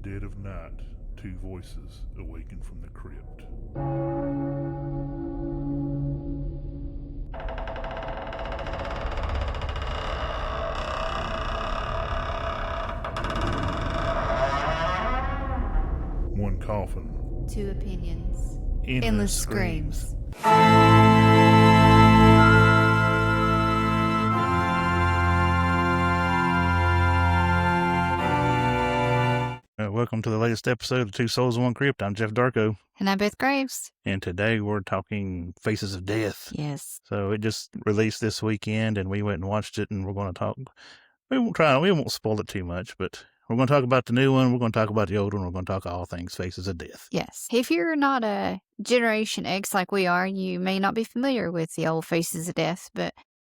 dead of night, two voices awaken from the crypt. One coffin. Two opinions. Endless screams. Welcome to the latest episode of Two Souls in One Crypt. I'm Jeff Darko. And I'm Beth Graves. And today we're talking Faces of Death. Yes. So it just released this weekend and we went and watched it, and we're going to talk. We won't spoil it too much, but we're going to talk about the new one. We're going to talk about the old one. We're going to talk all things Faces of Death. Yes. If you're not a Generation X like we are, you may not be familiar with the old Faces of Death, but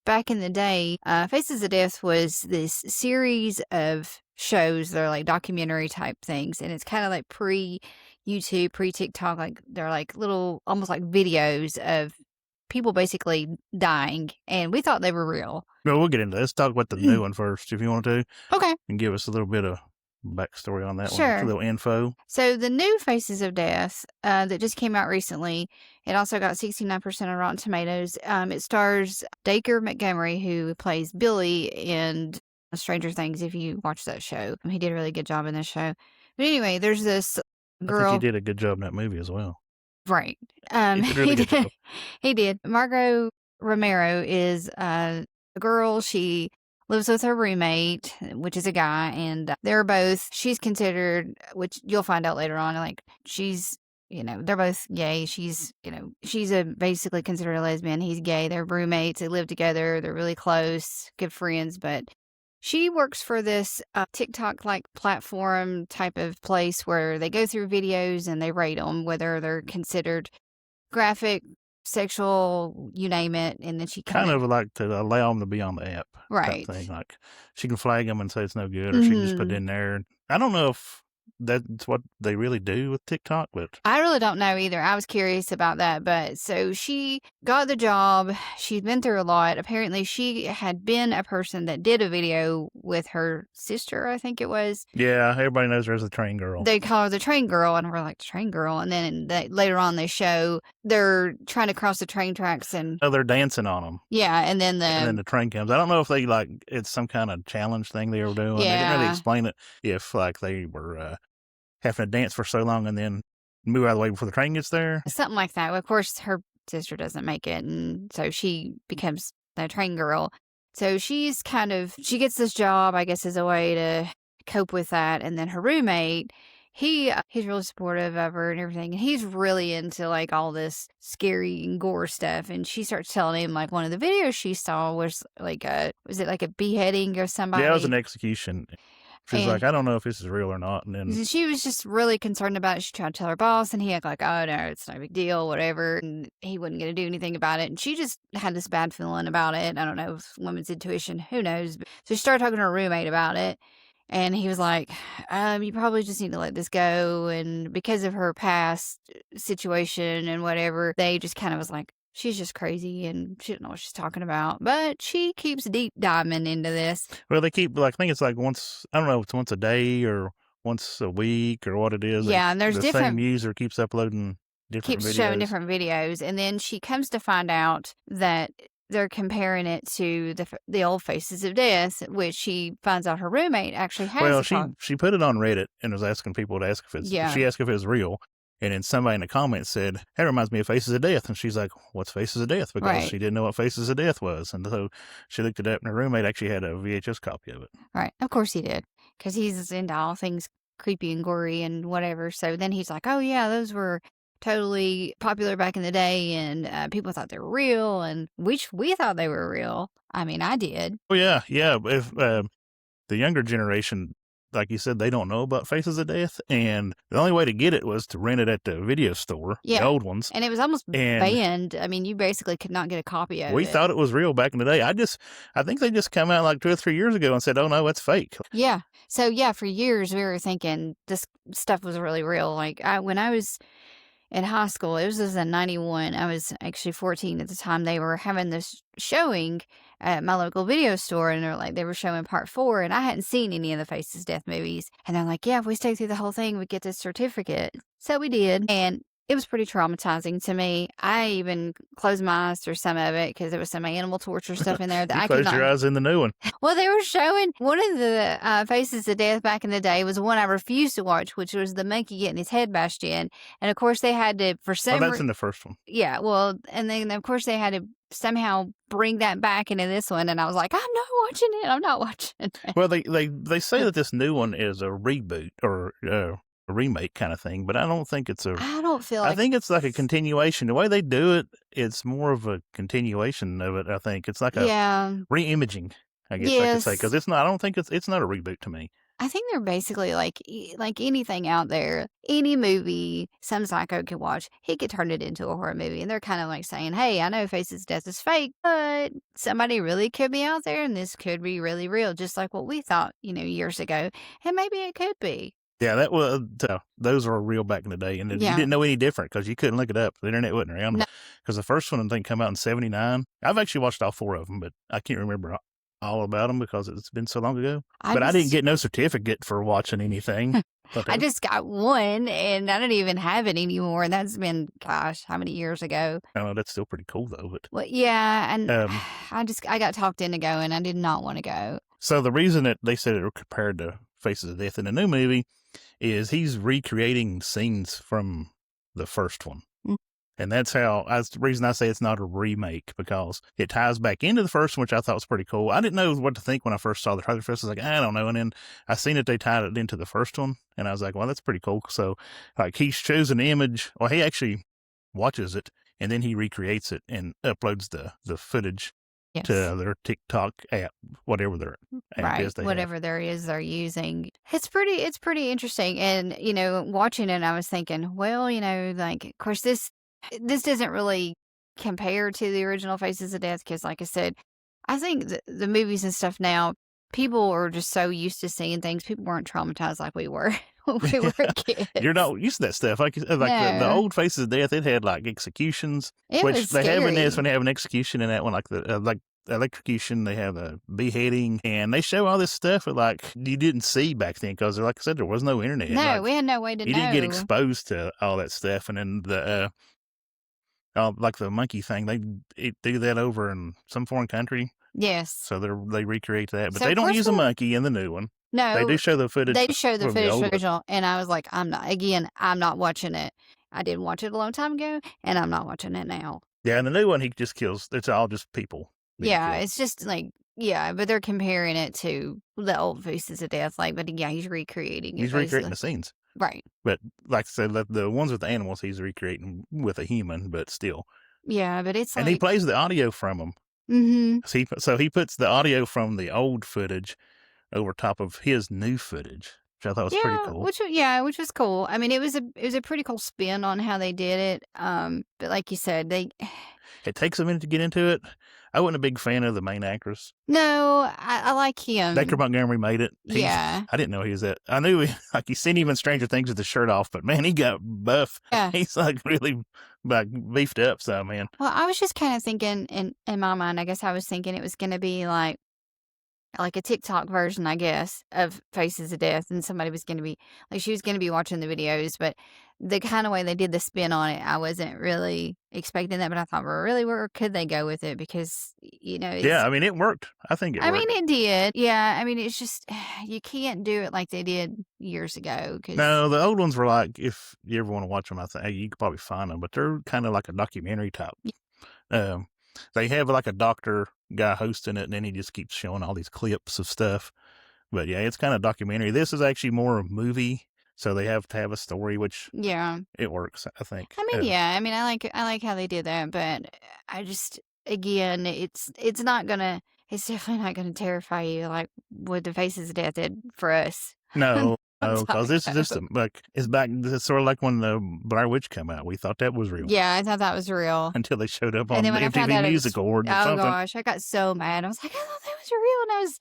back in the day, Faces of Death was this series of shows. They're like documentary type things, and it's kind of like pre-YouTube, pre-TikTok. Like they're like little, almost like videos of people basically dying, and we thought they were real. Well, we'll get into this. Let's talk about the new one first, if you want to. Okay. And give us a little bit of backstory on that Sure. one. A little info. So the new Faces of Death that just came out recently, it also got 69% on Rotten Tomatoes. It stars Dacre Montgomery, who plays Billy in Stranger Things, if you watch that show. He did a really good job in this show. But anyway, there's this girl. I think he did a good job in that movie as well. Right. He did a really good job. He did. Margot Romero is a girl. She lives with her roommate, which is a guy, and they're both, she's considered, which you'll find out later on, like she's, they're both gay. She's basically considered a lesbian. He's gay. They're roommates. They live together. They're really close, good friends, but she works for this TikTok-like platform type of place where they go through videos and they rate them, whether they're considered graphic, sexual, you name it, and then she kind of like to allow them to be on the app. Right. Type thing. Like she can flag them and say it's no good, or she can just put it in there. I don't know if that's what they really do with TikTok, but I really don't know either. I was curious about that. But so she got the job. She's been through a lot. Apparently she had been a person that did a video with her sister, I think it was. Yeah, everybody knows her as the train girl. They call her the train girl, and we're like, the train girl. And then later on they show they're trying to cross the train tracks, and they're dancing on them. Yeah, and then the train comes. I don't know if they it's some kind of challenge thing they were doing. Yeah. They didn't really explain it. If they were having to dance for so long and then move out of the way before the train gets there. Something like that. Well, of course, her sister doesn't make it, and so she becomes the train girl. So she gets this job, I guess, as a way to cope with that. And then her roommate, he's really supportive of her and everything, and he's really into all this scary and gore stuff. And she starts telling him one of the videos she saw was was it like a beheading of somebody? Yeah, it was an execution. She's like, I don't know if this is real or not. And then she was just really concerned about it. She tried to tell her boss, and he acted like, oh, no, it's no big deal, whatever. And he wasn't going to do anything about it. And she just had this bad feeling about it. I don't know, women's intuition, who knows. So she started talking to her roommate about it. And he was like, you probably just need to let this go. And because of her past situation and whatever, they just kind of was like, she's just crazy and she doesn't know what she's talking about. But she keeps deep diving into this. Well, they keep, I think it's once, I don't know if it's once a day or once a week or what it is. Yeah, and there's the different. Same user keeps uploading different videos. Keeps showing different videos. And then she comes to find out that they're comparing it to the old Faces of Death, which she finds out her roommate actually has. Well, she put it on Reddit and was asking people to ask if it's. Yeah. She asked if it was real, and then somebody in the comments said, "That reminds me of Faces of Death." And she's like, "What's Faces of Death?" Because she didn't know what Faces of Death was, and so she looked it up, and her roommate actually had a VHS copy of it. Right, of course he did, because he's into all things creepy and gory and whatever. So then he's like, "Oh yeah, those were totally popular back in the day, and people thought they were real, and we thought they were real." I mean, I did. Oh yeah. If the younger generation, like you said, they don't know about Faces of Death, and the only way to get it was to rent it at the video store, the old ones, and it was almost banned. I mean, you basically could not get a copy of it. We thought it was real back in the day. I think they just come out 2 or 3 years ago and said, "Oh no, it's fake." Yeah. So yeah, for years we were thinking this stuff was really real. When I was in high school. It was in 91. I was actually 14 at the time. They were having this showing at my local video store, and they were showing part 4, and I hadn't seen any of the Faces Death movies. And they're like, yeah, if we stay through the whole thing, we get this certificate. So we did. And it was pretty traumatizing to me. I even closed my eyes through some of it because there was some animal torture stuff in there that you I could not. Closed your eyes in the new one. Well, they were showing one of the Faces of Death back in the day was one I refused to watch, which was the monkey getting his head bashed in. And of course, they had to, for some that's in the first one. Yeah, well, and then of course they had to somehow bring that back into this one, and I was like, I'm not watching it. I'm not watching it. Well, they say that this new one is a reboot or a remake kind of thing, but I don't think it's I don't feel like... I think it's like a continuation. The way they do it, it's more of a continuation of it, I think. It's like a re-imaging, I guess I could say, because it's not, I don't think it's not a reboot to me. I think they're basically like anything out there, any movie some psycho could watch, he could turn it into a horror movie. And they're kind of like saying, hey, I know Faces Death is fake, but somebody really could be out there and this could be really real, just like what we thought, years ago. And maybe it could be. Yeah, that was those were real back in the day, and you didn't know any different because you couldn't look it up. The internet wasn't around. Because the first one, I think, come out in 79. I've actually watched all 4 of them, but I can't remember all about them because it's been so long ago. I didn't get no certificate for watching anything. I just got one, and I don't even have it anymore. And that's been, gosh, how many years ago? Oh, that's still pretty cool, though. But well, yeah, and I got talked into going. I did not want to go. So the reason that they said it were compared to Faces of Death in the new movie is he's recreating scenes from the first one. And that's the reason I say it's not a remake, because it ties back into the first one, which I thought was pretty cool. I didn't know what to think when I first saw the trailer. I was like, I don't know. And then I seen that they tied it into the first one, and I was like, well, that's pretty cool. So, like, he shows an image, or he actually watches it, and then he recreates it and uploads the footage to their TikTok app, whatever their app is. Whatever there is they're using. It's pretty interesting. And, watching it, I was thinking, well, like, of course, this doesn't really compare to the original Faces of Death because, like I said, I think the movies and stuff now, people are just so used to seeing things. People weren't traumatized like we were when we were kids. You're not used to that stuff. Like the old Faces of Death, it had like executions, which they have in this when they have an execution in that one, like the electrocution, they have a beheading, and they show all this stuff that like you didn't see back then because, like I said, there was no internet. No, we had no way to know. You didn't get exposed to all that stuff, and then the like the monkey thing, they do that over in some foreign country. Yes. So they recreate that, but they don't use a monkey in the new one. No. They do show the footage. They show the footage from the original, and I was like, I'm not watching it. I didn't watch it a long time ago, and I'm not watching it now. Yeah, and the new one, he just kills. It's all just people. Yeah, it's just like, but they're comparing it to the old Faces of Death. Like, but yeah, he's recreating it. He's recreating the scenes. Right. But like I said, the ones with the animals, he's recreating with a human, but still. Yeah, but it's and he plays the audio from them. Mm-hmm. So he puts the audio from the old footage over top of his new footage, which I thought was pretty cool. Which was cool. I mean, it was a pretty cool spin on how they did it. But like you said, it takes a minute to get into it. I wasn't a big fan of the main actress. No, I like him. Dacre Montgomery made it. Yeah. I didn't know he was that. I knew you seen him in Stranger Things with the shirt off, but man, he got buff. Yeah. He's like really like beefed up, so man. Well, I was just kind of thinking in my mind, I guess I was thinking it was going to be like a TikTok version, I guess, of Faces of Death, and somebody was going to be like, she was going to be watching the videos, but the kind of way they did the spin on it, I wasn't really expecting that, but I thought, well, really, where could they go with it? Because, yeah, I mean, it worked. I think it worked. I mean, it did. Yeah, I mean, it's just, you can't do it like they did years ago. No, the old ones were like, if you ever want to watch them, I think you could probably find them, but they're kind of like a documentary type. Yeah. They have like a doctor guy hosting it, and then he just keeps showing all these clips of stuff. But yeah, it's kind of documentary. This is actually more a movie, so they have to have a story, which it works, I think. I mean, I mean, I like how they did that, but I just, again, it's definitely not gonna terrify you like what the Faces of Death did for us. No. Oh, because this is just it's sort of like when the Blair Witch came out. We thought that was real. Yeah, I thought that was real. Until they showed up on the MTV Music Awards or something. Oh gosh, I got so mad. I was like, I thought that was real. And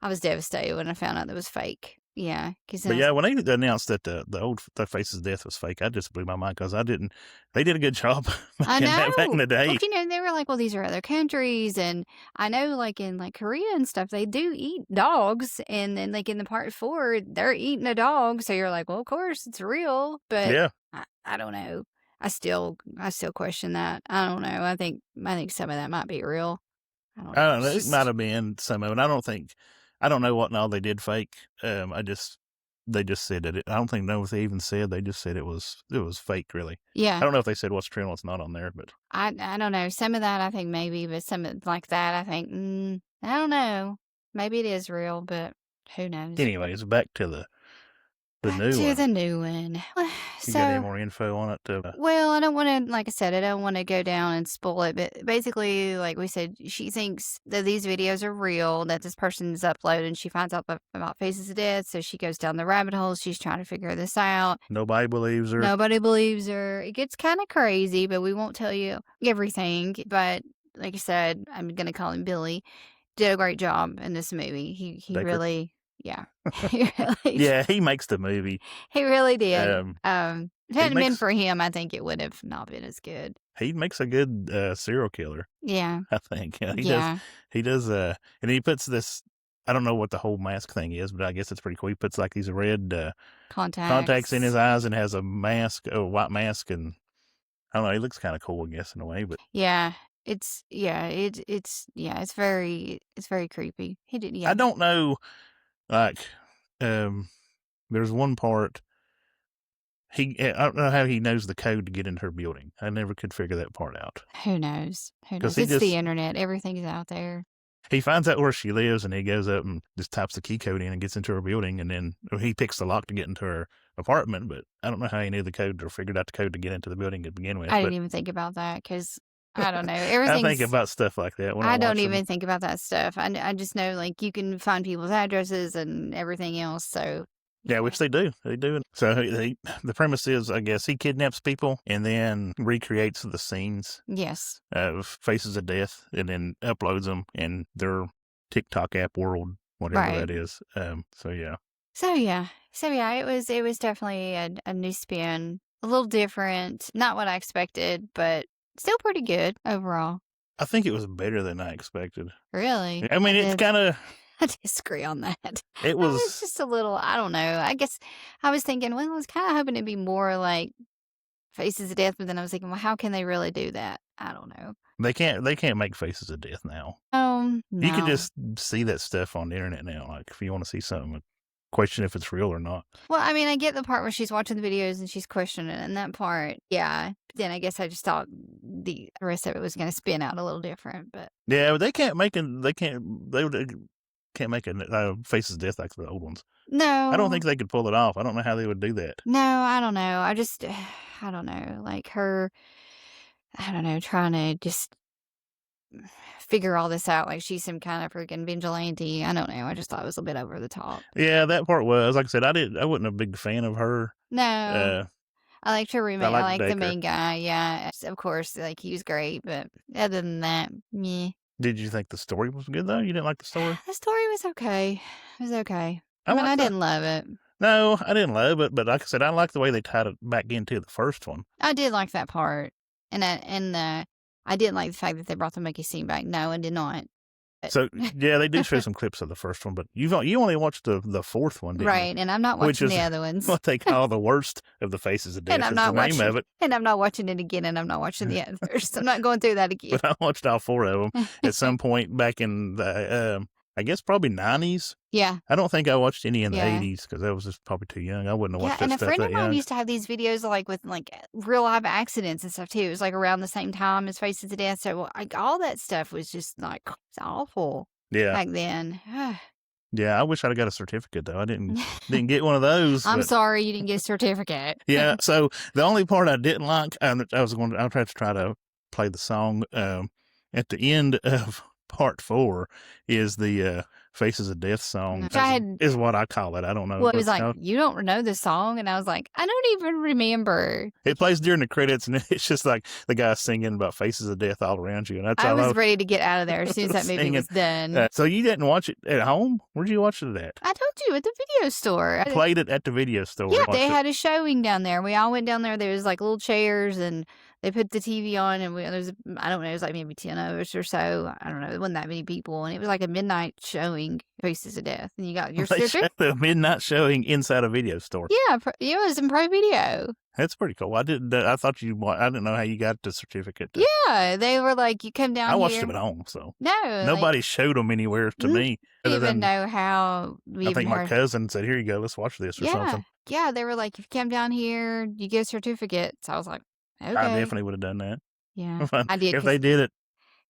I was devastated when I found out that was fake. Yeah. But yeah, when they announced that the Faces of Death was fake, I just blew my mind because they did a good job I know. back in the day. Well, they were like, well, these are other countries. And I know, like, in like Korea and stuff, they do eat dogs. And then, like, in the part 4, they're eating a dog. So you're like, well, of course, it's real. But Yeah. I don't know. I still question that. I don't know. I think some of that might be real. I don't know. It might have been some of it. I don't know what and all they did fake. They just said that I don't think if they even said, they just said it was fake, really. Yeah. I don't know if they said what's true and what's not on there, but I don't know. Some of that I think maybe, but some of like that I think, I don't know. Maybe it is real, but who knows? Anyways, back to the new one. You got any more info on it? Well, I don't want to, like I said, I don't want to go down and spoil it, but basically, like we said, she thinks that these videos are real, that this person's uploaded, and she finds out about Faces of Death, so she goes down the rabbit hole. She's trying to figure this out. Nobody believes her. It gets kind of crazy, but we won't tell you everything. But like I said, I'm going to call him Billy. Did a great job in this movie. He really... Yeah. Yeah, he makes the movie. He really did. If it hadn't been for him, I think it would have not been as good. He makes a good serial killer. Yeah. I think. He does, and he puts this, I don't know what the whole mask thing is, but I guess it's pretty cool. He puts like these red contacts in his eyes and has a white mask, and I don't know, he looks kind of cool, I guess, in a way, but. Yeah. It's very creepy. He did, yeah. I don't know. Like, there's one part, I don't know how he knows the code to get into her building. I never could figure that part out. Who knows? It's the internet. Everything's out there. He finds out where she lives, and he goes up and just types the key code in and gets into her building, and then he picks the lock to get into her apartment, but I don't know how he knew the code or figured out the code to get into the building to begin with. I didn't even think about that, because I don't know. I think about stuff like that. I don't even think about that stuff. I just know, like, you can find people's addresses and everything else. So yeah, which they do. They do. So the premise is, I guess, he kidnaps people and then recreates the scenes. Yes. Of Faces of Death, and then uploads them in their TikTok app world, whatever that is. So yeah. It was definitely a new spin, a little different. Not what I expected, but still pretty good overall. I think it was better than I expected. Really? I mean, it's kind of... I disagree on that. It was just a little, I don't know. I guess I was thinking, well, I was kind of hoping it'd be more like Faces of Death, but then I was thinking, well, how can they really do that? I don't know. They can't make Faces of Death now. No. You can just see that stuff on the internet now. Like, if you want to see something, question if it's real or not. Well, I mean, I get the part where she's watching the videos and she's questioning it, and that part, yeah. Then I guess I just thought the rest of it was going to spin out a little different, but yeah, but they can't make Faces of Death like the old ones. No, I don't think they could pull it off. I don't know how they would do that. No, I don't know. I don't know. Like her, I don't know, trying to just figure all this out like she's some kind of freaking vigilante. I don't know. I just thought it was a bit over the top. Yeah, that part was. Like I said, I wasn't a big fan of her. No. I liked her roommate. I liked the main guy. Yeah, of course. Like, he was great, but other than that, meh. Did you think the story was good, though? You didn't like the story? The story was okay. It was okay. I didn't love it. No, I didn't love it, but like I said, I like the way they tied it back into the first one. I did like that part. And I didn't like the fact that they brought the monkey scene back. No, I did not. So, yeah, they do show some clips of the first one, but you only watched the fourth one, didn't you? Right, and I'm not watching the other ones. What they call the worst of the Faces of Death is the name of it. And I'm not watching it again, and I'm not watching the others. I'm not going through that again. But I watched all 4 of them at some point back in the, I guess probably 90s. Yeah. I don't think I watched any in the 80s because I was just probably too young. I wouldn't have watched that stuff that young. And a friend of mine used to have these videos like with like real life accidents and stuff too. It was like around the same time as Faces of Death. So like all that stuff was just like, it's awful. Yeah. Back then. Yeah, I wish I'd have got a certificate though. I didn't get one of those. I'm sorry you didn't get a certificate. Yeah. So the only part I didn't like, I'll try to play the song at the end of part 4 is the Faces of Death song, is what I call it. I don't know. Well, it was like, you don't know the song? And I was like, I don't even remember. It plays during the credits, and it's just like the guy singing about Faces of Death all around you. And that's I was ready to get out of there as soon as that movie was done. So you didn't watch it at home? Where'd you watch it at? I told you, at the video store. I played it at the video store. Yeah, they had a showing down there. We all went down there. There was like little chairs, and they put the TV on, and I don't know, it was like maybe 10 of us or so. I don't know. It wasn't that many people, and it was like a midnight showing, Faces of Death, and you got your certificate. A midnight showing inside a video store. Yeah, it was in Pro Video. That's pretty cool. I didn't know how you got the certificate. Yeah, they were like, you come down here. I watched them at home, so. No. Nobody showed them anywhere to me. I didn't even know how. I think my cousin said, here you go, let's watch this or something. Yeah, they were like, if you come down here, you get a certificate. So I was like, okay. I definitely would have done that. Yeah, I did. If they did it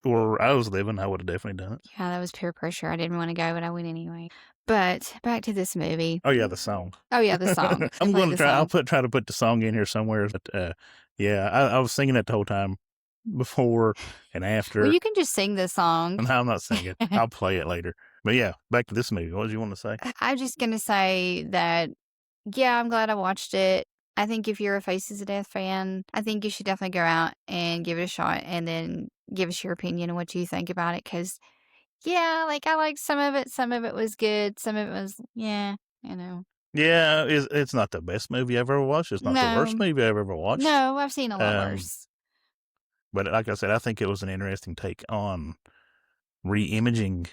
where I was living, I would have definitely done it. Yeah, that was peer pressure. I didn't want to go, but I went anyway. But back to this movie. Oh yeah, the song. Oh yeah, the song. I'm going to try. I'll try to put the song in here somewhere. But yeah, I was singing it the whole time, before and after. Well, you can just sing the song. No, I'm not singing. I'll play it later. But yeah, back to this movie. What did you want to say? I'm just gonna say that. Yeah, I'm glad I watched it. I think if you're a Faces of Death fan, I think you should definitely go out and give it a shot, and then give us your opinion on what you think about it. Because, yeah, like I liked some of it. Some of it was good. Some of it was, yeah, you know. Yeah, it's not the best movie I've ever watched. It's not the worst movie I've ever watched. No, I've seen a lot worse. But like I said, I think it was an interesting take on re-imaging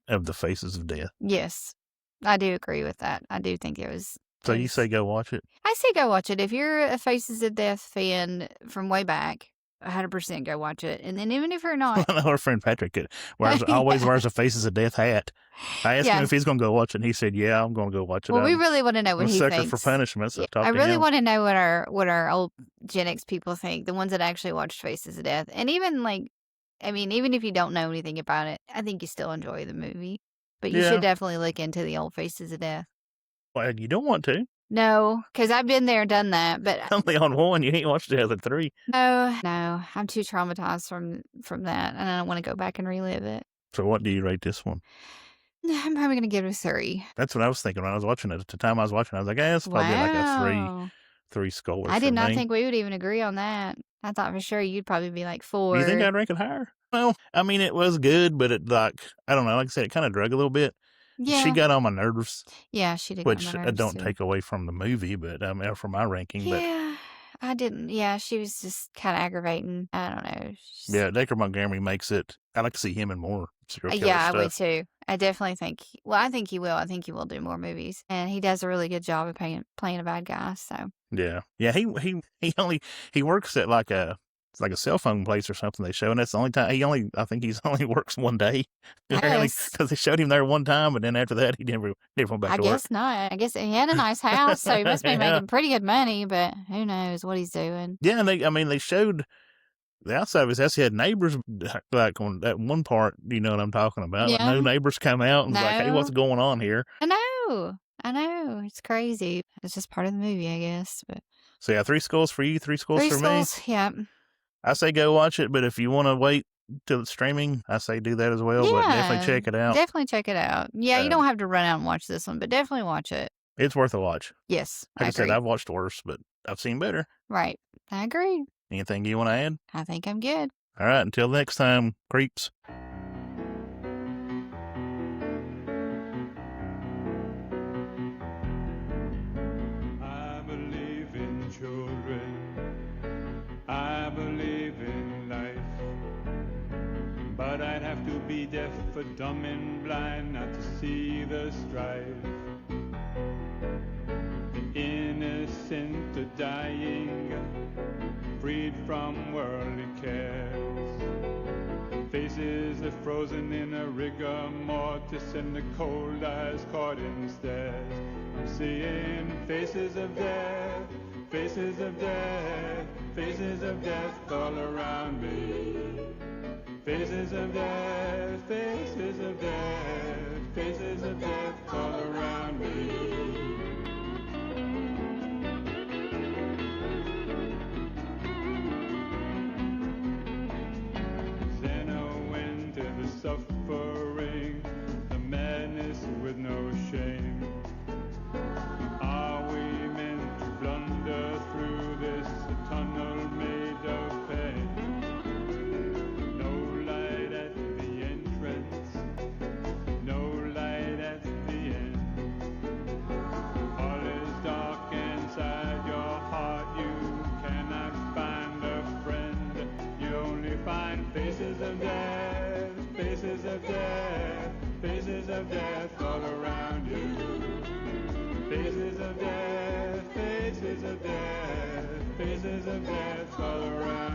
of the Faces of Death. Yes, I do agree with that. I do think it was. So you say go watch it? I say go watch it. If you're a Faces of Death fan from way back, 100% go watch it. And then even if you're not. Our friend Patrick always wears a Faces of Death hat. I asked him if he's going to go watch it, and he said, yeah, I'm going to go watch it. Well, we really want to know what he thinks. Sucker for punishment, so I really want to know what our old Gen X people think, the ones that actually watched Faces of Death. And even even if you don't know anything about it, I think you still enjoy the movie. But you should definitely look into the old Faces of Death. Well, you don't want to. No, because I've been there, done that. But only on one. You ain't watched the other 3. No, I'm too traumatized from that, and I don't want to go back and relive it. So what do you rate this one? I'm probably going to give it a 3. That's what I was thinking when I was watching it. At the time I was watching, I was like, it's probably like a 3 score. I did not think we would even agree on that. I thought for sure you'd probably be like 4. Do you think I'd rank it higher? Well, I mean, it was good, but it I don't know. Like I said, it kind of drug a little bit. Yeah. She got on my nerves. Yeah, she did. Which I don't take away from the movie, but from my ranking. Yeah, I didn't. Yeah, she was just kind of aggravating. I don't know. Yeah, Dacre Montgomery makes it. I like to see him in more serial killer stuff. I would too. I definitely think. Well, I think he will. I think he will do more movies, and he does a really good job of playing a bad guy. So. Yeah. He works at like a cell phone place or something they show, and that's the only time I think he's only works one day. Because they showed him there one time, but then after that he never went back to work. I guess not. I guess he had a nice house, so he must be making pretty good money, but who knows what he's doing. Yeah, and they showed the outside of his house. He had neighbors, like on that one part, you know what I'm talking about. Yeah. Like no neighbors come out and was like, hey, what's going on here? I know. It's crazy. It's just part of the movie, I guess. But so yeah, 3 scores for you, 3 scores for me. Yeah. I say go watch it, but if you want to wait till it's streaming, I say do that as well. Yeah, but definitely check it out. Definitely check it out. Yeah, you don't have to run out and watch this one, but definitely watch it. It's worth a watch. Yes, like I said, I've watched worse, but I've seen better. Right. I agree. Anything you want to add? I think I'm good. All right. Until next time, creeps. I believe in children. I believe in life, but I'd have to be deaf or dumb and blind not to see the strife. The innocent are dying, freed from worldly cares. Faces are frozen in a rigor mortis, and the cold eyes caught in stares. I'm seeing faces of death, faces of death, faces of death all around me. Faces of death, faces of death, faces of death all around me. Zeno went to the soft find faces of death, faces of death, faces of death all around you. Faces of death, faces of death, faces of death all around you.